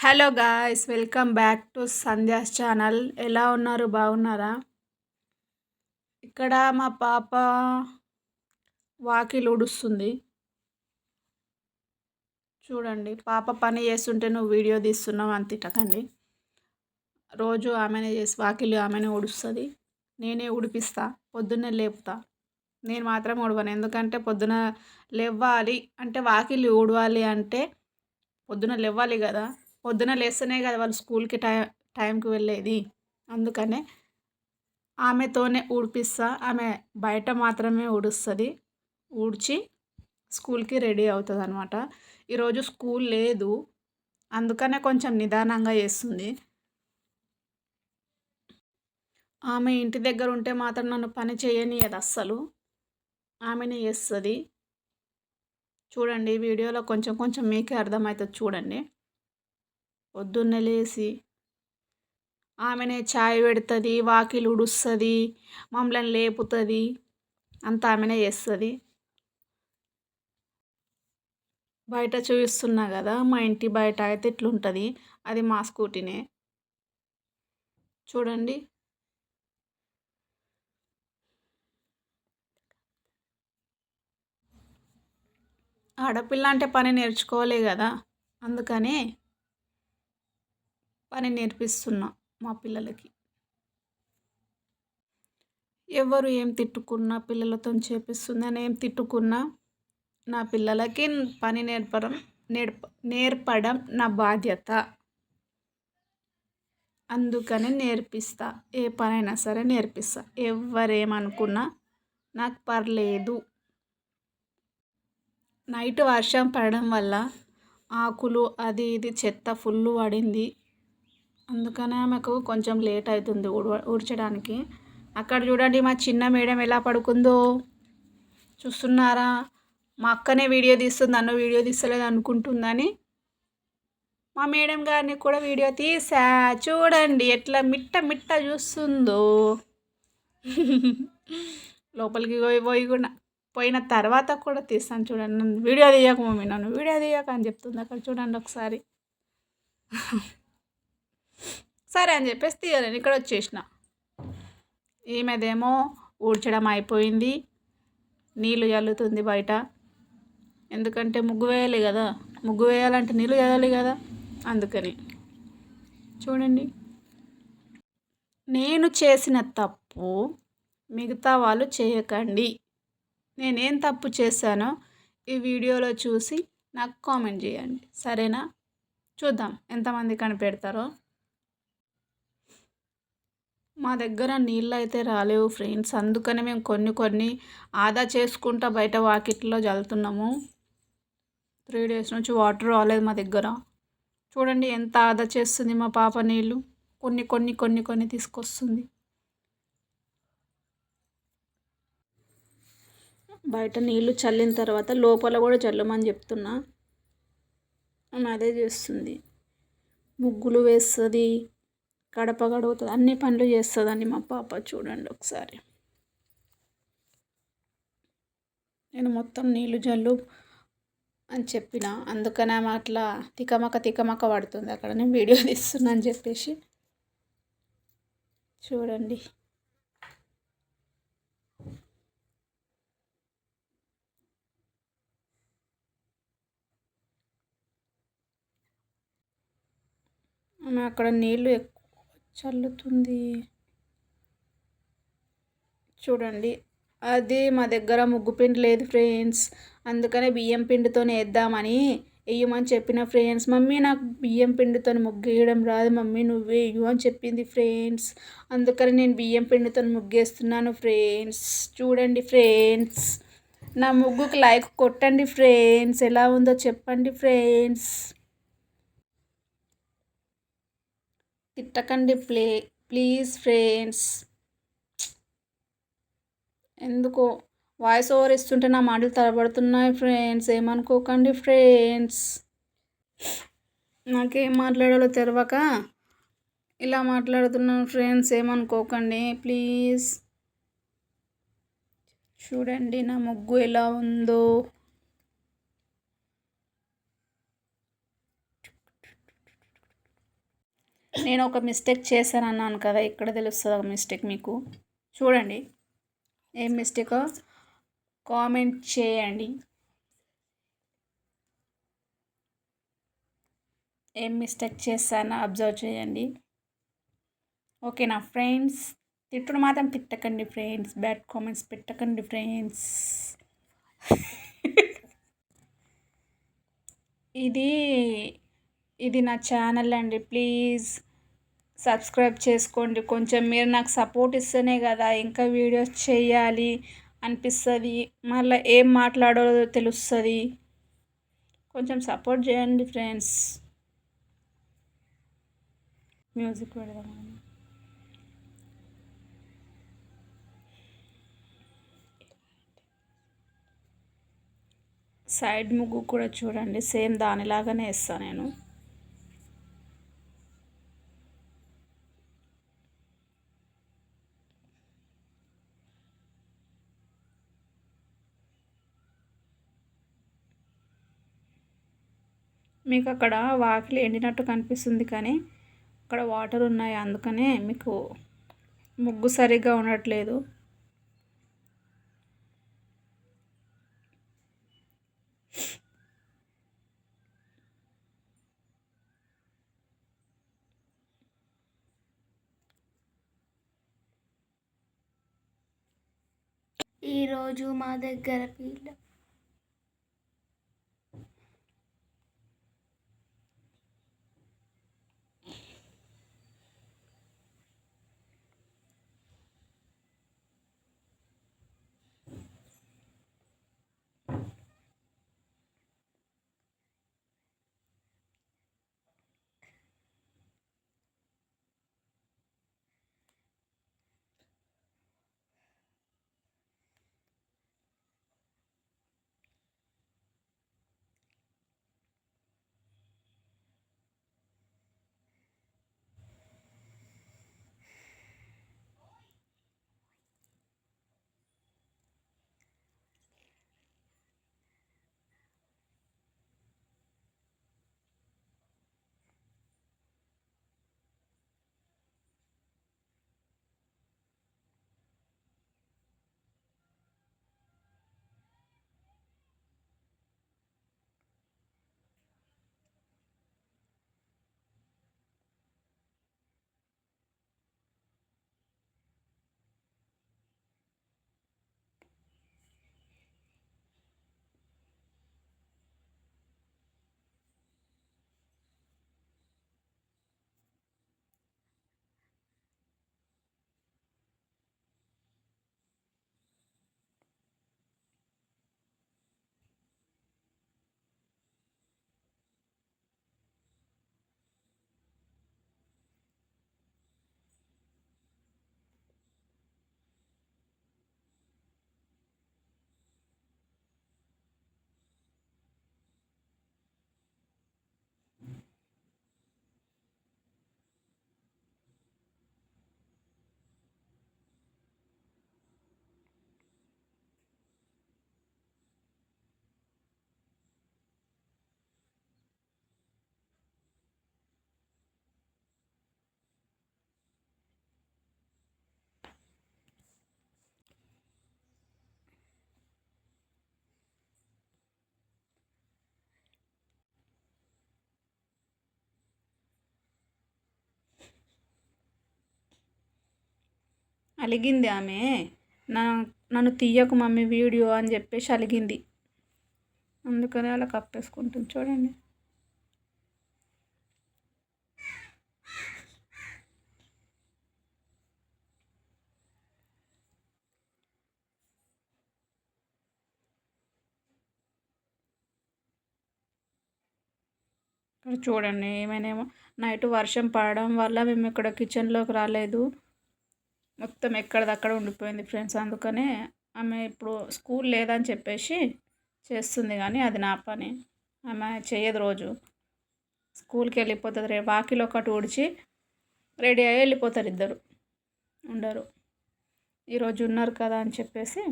Hello guys, welcome back to Sandhya's channel. ఎలా ఉన్నారు? బాగున్నారా? ఇక్కడ మా పాప వాకిలి ఊడుస్తుంది. చూడండి, పాప పని చేస్తుంటే నువ్వు వీడియో తీస్తున్నావు అని తిట్టకండి. రోజు ఆమెనే చేసి వాకిలి ఆమెనే ఊడుస్తుంది. నేనే ఊడిపిస్తా, పొద్దున్నే లేపుతా. నేను మాత్రం ఊడవను, ఎందుకంటే పొద్దున లేవాలి అంటే వాకిలి ఊడవాలి అంటే పొద్దున లేవాలి కదా. పొద్దున లేస్తేనే కదా వాళ్ళు స్కూల్కి టైంకి వెళ్ళేది. అందుకనే ఆమెతోనే ఊడిపిస్తా. ఆమె బయట మాత్రమే ఊడుస్తుంది. ఊడ్చి స్కూల్కి రెడీ అవుతుంది అనమాట. ఈరోజు స్కూల్ లేదు, అందుకనే కొంచెం నిదానంగా చేస్తుంది. ఆమె ఇంటి దగ్గర ఉంటే మాత్రం నన్ను పని చేయనియదు అస్సలు. ఆమెనే చేస్తుంది. చూడండి, వీడియోలో కొంచెం కొంచెం మీకే అర్థమవుతుంది. చూడండి, పొద్దున్నే లేచి ఆమెనే చాయ్ పెడుతుంది, వాకిలి ఉడుస్తుంది, మమ్మల్ని లేపుతుంది, అంతా ఆమెనే చేస్తుంది. బయట చూపిస్తున్నా కదా, మా ఇంటి బయట అయితే ఇట్లుంటుంది. అది మా స్కూటీనే. చూడండి, ఆడపిల్ల అంటే పని నేర్చుకోలే కదా, అందుకనే పని నేర్పిస్తున్నా మా పిల్లలకి. ఎవరు ఏం తిట్టుకున్నా పిల్లలతో చేపిస్తుంది. అని ఏం తిట్టుకున్నా నా పిల్లలకి పని నేర్పడం నా బాధ్యత. అందుకనే నేర్పిస్తా. ఏ పనైనా సరే నేర్పిస్తా. ఎవరేమనుకున్నా నాకు పర్లేదు. నైట్ వర్షం పడడం వల్ల ఆకులు అది ఇది చెత్త ఫుల్ పడింది. అందుకనే ఆమెకు కొంచెం లేట్ అవుతుంది ఊడ్చడానికి. అక్కడ చూడండి, మా చిన్న మేడం ఎలా పడుకుందో చూస్తున్నారా? మా అక్కనే వీడియో తీస్తుంది, నన్ను వీడియో తీస్తలేదు అనుకుంటుందని మా మేడం గారిని కూడా వీడియో తీసా. చూడండి ఎట్లా మిట్ట మిట్ట చూస్తుందో. లోపలికి పోయి కూడా పోయిన తర్వాత కూడా తీస్తాను. చూడండి, నన్ను వీడియో తీయక మమ్మీ, నన్ను వీడియో తీయక అని చెప్తుంది. అక్కడ చూడండి ఒకసారి. సరే అని చెప్పేసి తీయలేను, ఇక్కడ వచ్చేసిన. ఈమెదేమో ఊడ్చడం అయిపోయింది, నీళ్ళు చల్లుతుంది బయట. ఎందుకంటే ముగ్గు వేయాలి కదా, ముగ్గు వేయాలంటే నీళ్ళు చల్లాలి కదా, అందుకని. చూడండి, నేను చేసిన తప్పు మిగతా వాళ్ళు చేయకండి. నేనేం తప్పు చేశానో ఈ వీడియోలో చూసి నాకు కామెంట్ చేయండి, సరేనా? చూద్దాం ఎంతమంది కనిపెడతారో. మా దగ్గర నీళ్ళు అయితే రాలేవు ఫ్రెండ్స్, అందుకనే మేము కొన్ని ఆదా చేసుకుంటా బయట వాకిట్లో చల్లుతున్నాము. 3 days నుంచి వాటర్ రాలేదు మా దగ్గర. చూడండి ఎంత ఆదా చేస్తుంది మా పాప నీళ్ళు. కొన్ని తీసుకొస్తుంది. బయట నీళ్ళు చల్లిన తర్వాత లోపల కూడా చల్లమని చెప్తున్నా. ఆమె అదే చేస్తుంది. ముగ్గులు వేస్తుంది, గడప గడుగుతుంది, అన్ని పనులు చేస్తుందండి మా పాప. చూడండి ఒకసారి. నేను మొత్తం నీళ్ళు జల్లు అని చెప్పిన, అందుకని ఆమె అట్లా తికమక పడుతుంది. అక్కడ నేను వీడియో తీస్తున్నా అని చెప్పేసి. చూడండి, ఆమె అక్కడ నీళ్ళు ఎక్కువ చల్లుతుంది. చూడండి, అది మా దగ్గర ముగ్గు పిండి లేదు ఫ్రెండ్స్, అందుకనే బియ్యం పిండితోనే వేద్దామని వేయమని చెప్పిన ఫ్రెండ్స్. మమ్మీ నాకు బియ్యం పిండితో ముగ్గు వేయడం రాదు మమ్మీ, నువ్వే వేయు అని చెప్పింది ఫ్రెండ్స్. అందుకని నేను బియ్యం పిండితో ముగ్గేస్తున్నాను ఫ్రెండ్స్. చూడండి ఫ్రెండ్స్, నా ముగ్గుకి లైక్ కొట్టండి ఫ్రెండ్స్. ఎలా ఉందో చెప్పండి ఫ్రెండ్స్. తిట్టకండి ప్లీజ్ ఫ్రెండ్స్. ఎందుకో వాయిస్ ఓవర్ ఇస్తుంటే నా మాటలు తడబడుతున్నాయి ఫ్రెండ్స్, ఏమనుకోకండి ఫ్రెండ్స్. నాకేం మాట్లాడాలో తెలవక ఇలా మాట్లాడుతున్నాను ఫ్రెండ్స్, ఏమనుకోకండి ప్లీజ్. చూడండి నా ముగ్గు ఎలా ఉందో. నేను ఒక మిస్టేక్ చేశాను అన్నాను కదా, ఇక్కడ తెలుస్తుంది ఒక మిస్టేక్ మీకు. చూడండి ఏం మిస్టేకో కామెంట్ చేయండి. ఏం మిస్టేక్ చేశానో అబ్జర్వ్ చేయండి. ఓకేనా ఫ్రెండ్స్? తిట్టుడు మాత్రం తిట్టకండి ఫ్రెండ్స్, బ్యాడ్ కామెంట్స్ పెట్టకండి ఫ్రెండ్స్. ఇది ఇది నా ఛానల్ అండి, ప్లీజ్ సబ్స్క్రైబ్ చేసుకోండి. కొంచెం మీరు నాకు సపోర్ట్ ఇస్తేనే కదా ఇంకా వీడియోస్ చేయాలి అనిపిస్తుంది, మళ్ళీ ఏం మాట్లాడాలో తెలుస్తుంది. కొంచెం సపోర్ట్ చేయండి ఫ్రెండ్స్. మ్యూజిక్ పెడదాం. సైడ్ ముగ్గు కూడా చూడండి, సేమ్ దానిలాగానే వేస్తాను నేను. మీకు అక్కడ వాకిలి ఎండినట్టు కనిపిస్తుంది కానీ అక్కడ వాటర్ ఉన్నాయి, అందుకనే మీకు ముగ్గు సరిగ్గా ఉండట్లేదు. ఈరోజు మా దగ్గర పిల్ల అలిగింది ఆమె. నన్ను తీయకు మమ్మీ వీడియో అని చెప్పేసి అలిగింది, అందుకని అలా కప్పేసుకుంటుంది. చూడండి ఇక్కడ చూడండి, ఏమైనా నైట్ వర్షం పడడం వల్ల మేము ఇక్కడ కిచెన్లోకి రాలేదు, మొత్తం ఎక్కడిదక్కడ ఉండిపోయింది ఫ్రెండ్స్. అందుకనే ఆమె ఇప్పుడు స్కూల్ లేదని చెప్పేసి చేస్తుంది, కానీ అది నా పని. ఆమె చేయదు, రోజు స్కూల్కి వెళ్ళిపోతుంది. రేపు వాకిలో ఒకటి ఊడ్చి రెడీ అయ్యి వెళ్ళిపోతారు, ఇద్దరు ఉండరు. ఈరోజు ఉన్నారు కదా అని చెప్పేసి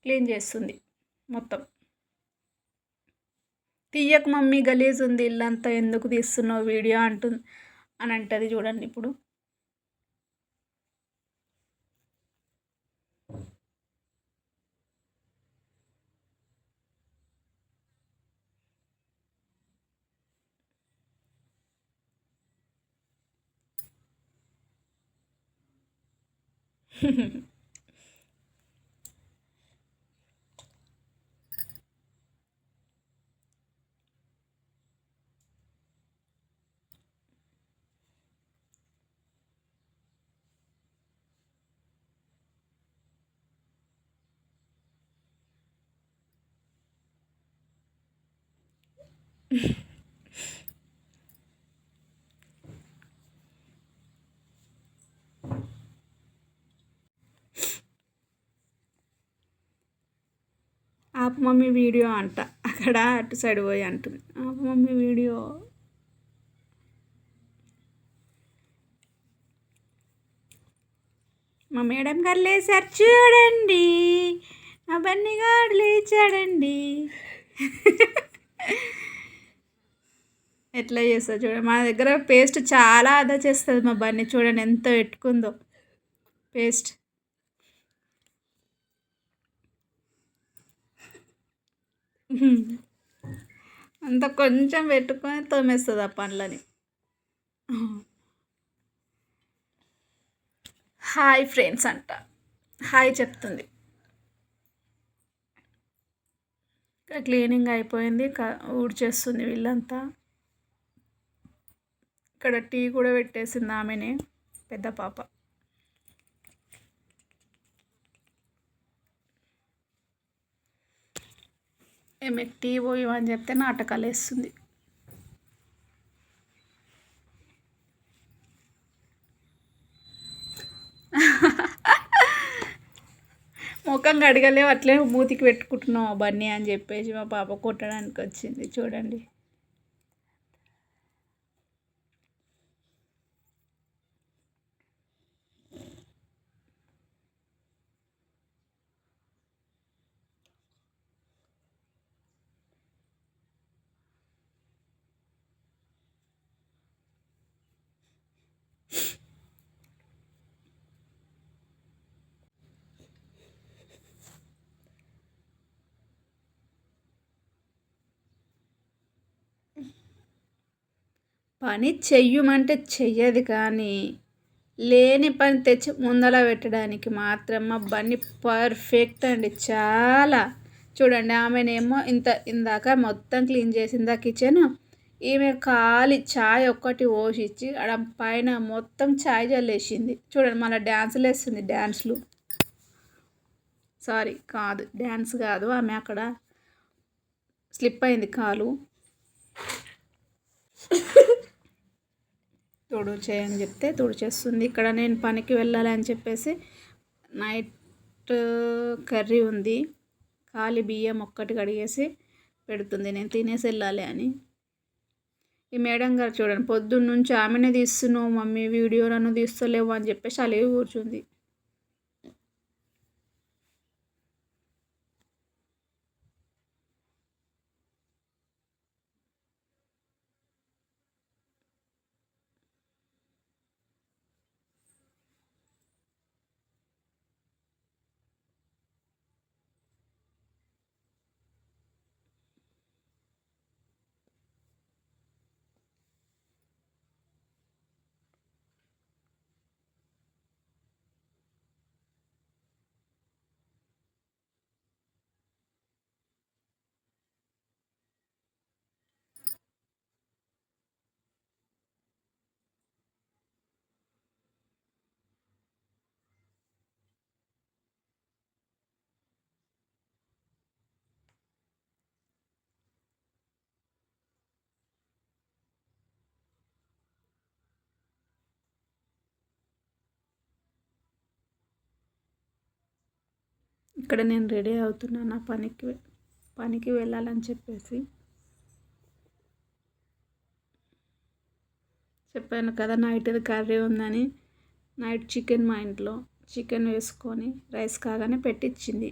క్లీన్ చేస్తుంది మొత్తం. తీయకు మమ్మీ గలీజ్ ఉంది ఇల్లంతా, ఎందుకు తీస్తున్నావు వీడియో అంటుంది. అని అంటది చూడండి ఇప్పుడు. ఆపు మమ్మీ వీడియో అంట, అక్కడ అటు సైడ్ పోయి అంటుంది. ఆపు మమ్మీ వీడియో. మా మేడం గారు లేచారు చూడండి, మా బన్నీ గారు లేచాడండి. ఎట్లా చేస్తుంది చూడండి. మా దగ్గర పేస్ట్ చాలా ఆదా చేస్తుంది మా బన్నీ, చూడండి ఎంత పెట్టుకుందో పేస్ట్. అంత కొంచెం పెట్టుకొని తోమేస్తుంది ఆ పండ్లని. హాయ్ ఫ్రెండ్స్ అంట, హాయ్ చెప్తుంది. క్లీనింగ్ అయిపోయింది, ఊడ్చేస్తుంది వీళ్ళంతా. ఇక్కడ టీ కూడా పెట్టేసింది ఆమెనే, పెద్ద పాప. ఏమి టీ పోయమని చెప్తే నాటకాలు వేస్తుంది. ముఖం కడగలేవు, అట్లే మూతికి పెట్టుకుంటున్నావు బన్నీ అని చెప్పేసి మా పాప కొట్టడానికి వచ్చింది చూడండి. పని చెయ్యమంటే చెయ్యదు, కానీ లేని పని తెచ్చి ముందల పెట్టడానికి మాత్రం మా బన్నీ పర్ఫెక్ట్ అండి, చాలా. చూడండి ఆమెనేమో ఇందాక మొత్తం క్లీన్ చేసింది ఆ కిచెన్. ఈమె ఖాళీ ఛాయ్ ఒక్కటి పోసిచ్చి ఆడ పైన మొత్తం ఛాయ్ చల్లేసింది చూడండి. మళ్ళీ డ్యాన్సులు వేస్తుంది, డ్యాన్స్లు. సారీ కాదు, డ్యాన్స్ కాదు, ఆమె అక్కడ స్లిప్ అయింది కాలు. తుడిచేయని చెప్తే తుడిచేస్తుంది. ఇక్కడ నేను పనికి వెళ్ళాలి అని చెప్పేసి నైట్ కర్రీ ఉంది, ఖాళీ బియ్యం ఒక్కటి కడిగేసి పెడుతుంది, నేను తినేసి వెళ్ళాలి అని. ఈ మేడం గారు చూడండి, పొద్దున్న నుంచి ఆమెనే తీస్తున్నావు మమ్మీ వీడియో, నన్ను తీస్తలేవు అని చెప్పేసి అలా కూర్చుంది. ఇక్కడ నేను రెడీ అవుతున్నాను నా పనికి వెళ్ళాలని చెప్పేసి. చెప్పాను కదా నైట్ కర్రీ ఉందని. నైట్ చికెన్, మా ఇంట్లో చికెన్ వేసుకొని రైస్ కాగానే పెట్టించింది.